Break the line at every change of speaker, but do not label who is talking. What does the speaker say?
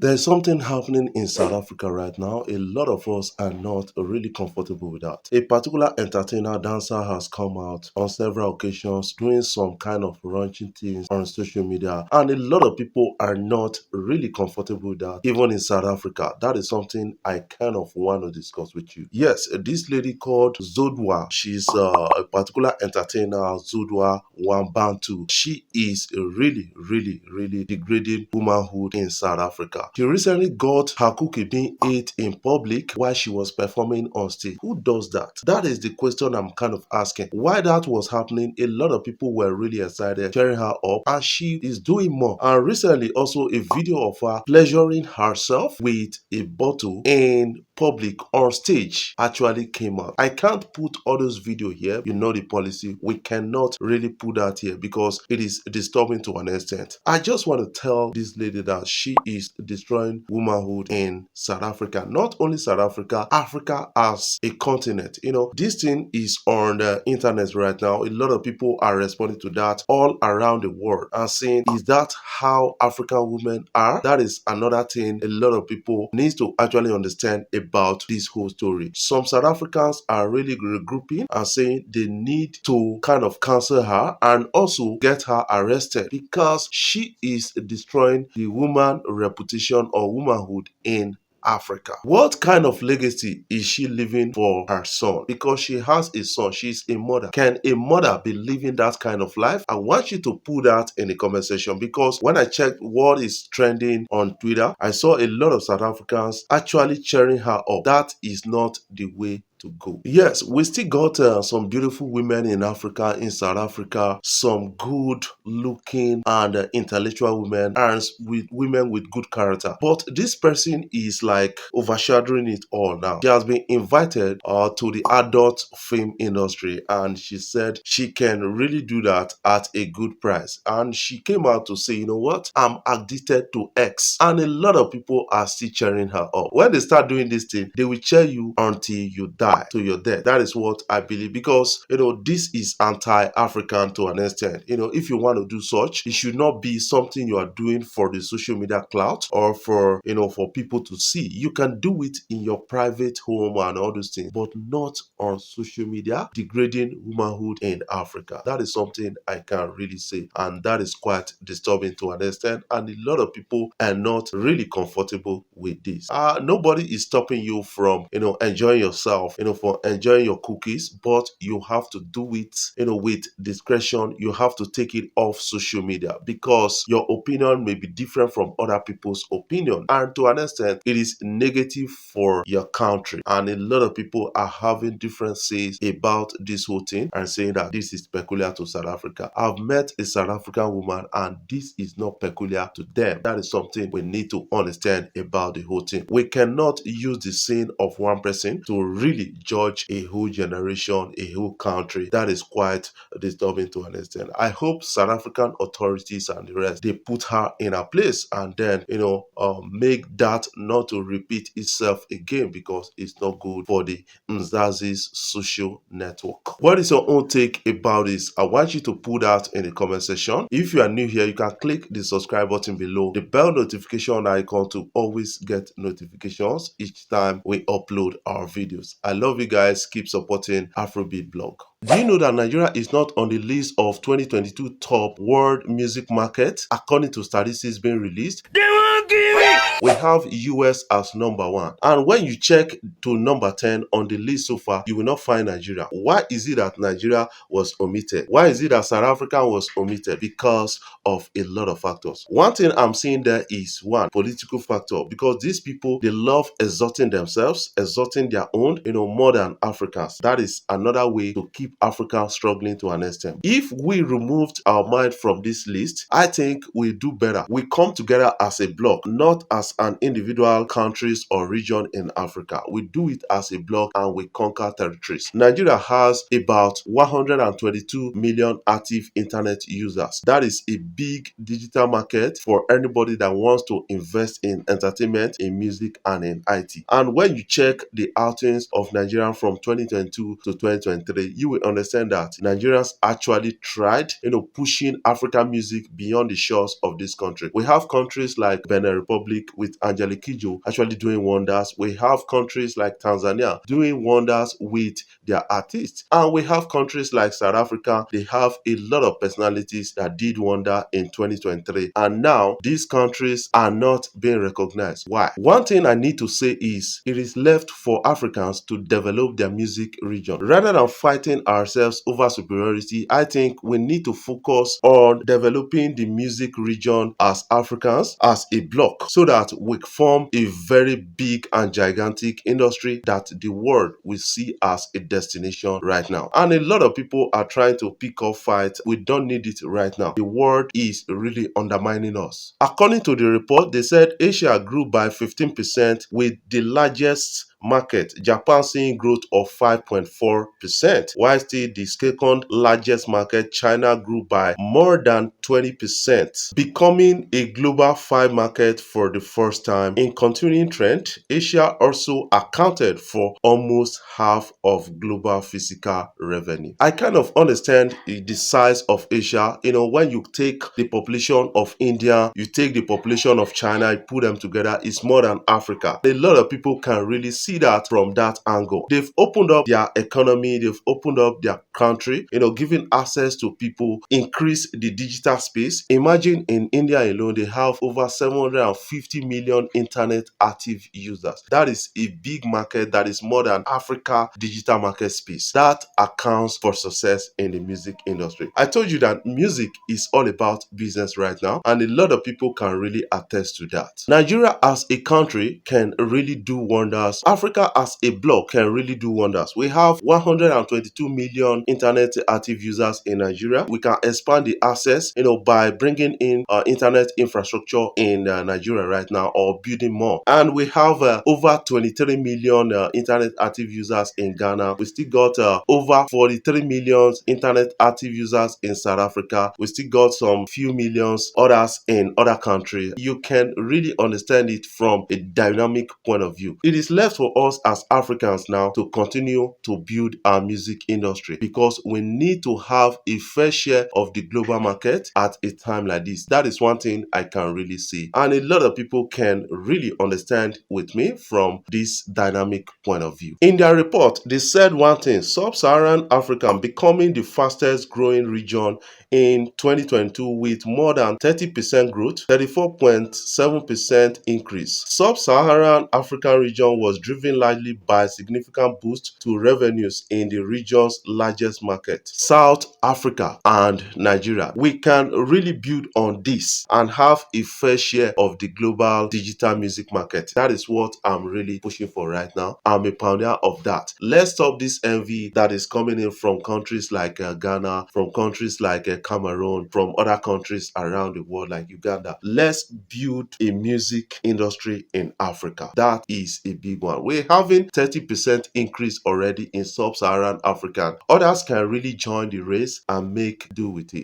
There's something happening in South Africa right now. A lot of us are not really comfortable with that. A particular entertainer dancer has come out on several occasions doing some kind of raunchy things on social media, and a lot of people are not really comfortable with that, even in South Africa. That is something I kind of want to discuss with you. Yes, this lady called Zodwa, she's a particular entertainer, Zodwa Wambantu. She is really degrading womanhood in South Africa. She recently got her cookie being ate in public while she was performing on stage. Who does that? That is the question I'm kind of asking. Why that was happening, a lot of people were really excited, cheering her up, and she is doing more. And recently, also a video of her pleasuring herself with a bottle in public on stage actually came out. I can't put all those video here. You know the policy. We cannot really put that here because it is disturbing to an extent. I just want to tell this lady that she is destroying womanhood in South Africa. Not only South Africa, Africa as a continent. You know, this thing is on the internet right now. A lot of people are responding to that all around the world and saying, is that how African women are? That is another thing a lot of people need to actually understand about this whole story. Some South Africans are really regrouping and saying they need to kind of cancel her and also get her arrested because she is destroying the woman reputation or womanhood in Africa. What kind of legacy is she leaving for her son? Because she has a son, she's a mother. Can a mother be living that kind of life? I want you to put that in the comment section because when I checked what is trending on Twitter, I saw a lot of South Africans actually cheering her up. That is not the way to go. Yes, we still got some beautiful women in Africa, in South Africa, some good looking and intellectual women and with women with good character. But this person is like overshadowing it all now. She has been invited to the adult film industry and she said she can really do that at a good price. And she came out to say, you know what, I'm addicted to X. And a lot of people are still cheering her up. When they start doing this thing, they will cheer you until you die to your death. That is what I believe because, you know, this is anti-African to an extent. You know, if you want to do such, it should not be something you are doing for the social media clout or for, you know, for people to see. You can do it in your private home and all those things, but not on social media, degrading womanhood in Africa. That is something I can really say, and that is quite disturbing to an extent, and a lot of people are not really comfortable with this. Nobody is stopping you from, you know, enjoying yourself, you know, for enjoying your cookies, but you have to do it, you know, with discretion. You have to take it off social media because your opinion may be different from other people's opinion, and to an extent it is negative for your country, and a lot of people are having different says about this whole thing and saying that this is peculiar to South Africa. I've met a South African woman and this is not peculiar to them. That is something we need to understand about the whole thing. We cannot use the sin of one person to really judge a whole generation, a whole country. That is quite disturbing to an extent. I hope South African authorities and the rest, they put her in her place and then, you know, make that not to repeat itself again because it's not good for the Mzazi's social network. What is your own take about this? I want you to put that in the comment section. If you are new here, you can click the subscribe button below, the bell notification icon to always get notifications each time we upload our videos. I love you guys. Keep supporting Afrobeat blog. Do you know that Nigeria is not on the list of 2022 top world music markets according to statistics being released? We have US as number 1, and when you check to number 10 on the list so far, you will not find Nigeria. Why is it that Nigeria was omitted? Why is it that South Africa was omitted? Because of a lot of factors. One thing I'm seeing there is one political factor, because these people, they love exalting themselves, exalting their own, you know, more than Africans. That is another way to keep Africa struggling to an extent. If we removed our mind from this list, I think we do better. We come together as a bloc, not as an individual countries or region in Africa. We do it as a bloc and we conquer territories. Nigeria has about 122 million active internet users. That is a big digital market for anybody that wants to invest in entertainment, in music, and in IT. And when you check the outings of Nigeria from 2022 to 2023, you will understand that Nigerians actually tried, you know, pushing African music beyond the shores of this country. We have countries like Benin Republic, with Angelique Kidjo actually doing wonders. We have countries like Tanzania doing wonders with their artists. And we have countries like South Africa, they have a lot of personalities that did wonder in 2023. And now these countries are not being recognized. Why? One thing I need to say is it is left for Africans to develop their music region. Rather than fighting ourselves over superiority, I think we need to focus on developing the music region as Africans, as a bloc, so that we form a very big and gigantic industry that the world will see as a destination right now. And a lot of people are trying to pick up fights. We don't need it right now. The world is really undermining us. According to the report, they said Asia grew by 15% with the largest market, Japan, seeing growth of 5.4%, while still the second largest market, China, grew by more than 20%, becoming a global 5 market for the first time. In continuing trend, Asia also accounted for almost half of global physical revenue. I kind of understand the size of Asia. When you take the population of India, you take the population of China, you put them together, it's more than Africa. A lot of people can really see that from that angle. They've opened up their economy, they've opened up their country, giving access to people, increase the digital space. Imagine in India alone, they have over 750 million internet active users. That is a big market. That is more than Africa digital market space. That accounts for success in the music industry. I told you that music is all about business right now, and a lot of people can really attest to that. Nigeria as a country can really do wonders. Africa as a bloc can really do wonders. We have 122 million internet active users in Nigeria. We can expand the access, by bringing in internet infrastructure in Nigeria right now, or building more. And we have over 23 million internet active users in Ghana. We still got over 43 million internet active users in South Africa. We still got some few millions others in other countries. You can really understand it from a dynamic point of view. It is left for us as Africans now to continue to build our music industry, because we need to have a fair share of the global market at a time like this. That is one thing I can really see, and a lot of people can really understand with me from this dynamic point of view. In their report, they said one thing: Sub-Saharan Africa becoming the fastest growing region in 2022 with more than 30% growth, 34.7% increase. Sub-Saharan African region was driven largely by a significant boost to revenues in the region's largest market, South Africa and Nigeria. We can really build on this and have a fair share of the global digital music market. That is what I'm really pushing for right now. I'm a pioneer of that. Let's stop this envy that is coming in from countries like Ghana, from countries like Cameroon, from other countries around the world like Uganda. Let's build a music industry in Africa. That is a big one. We're having 30% increase already in Sub-Saharan Africa. Others can really join the race and make do with it.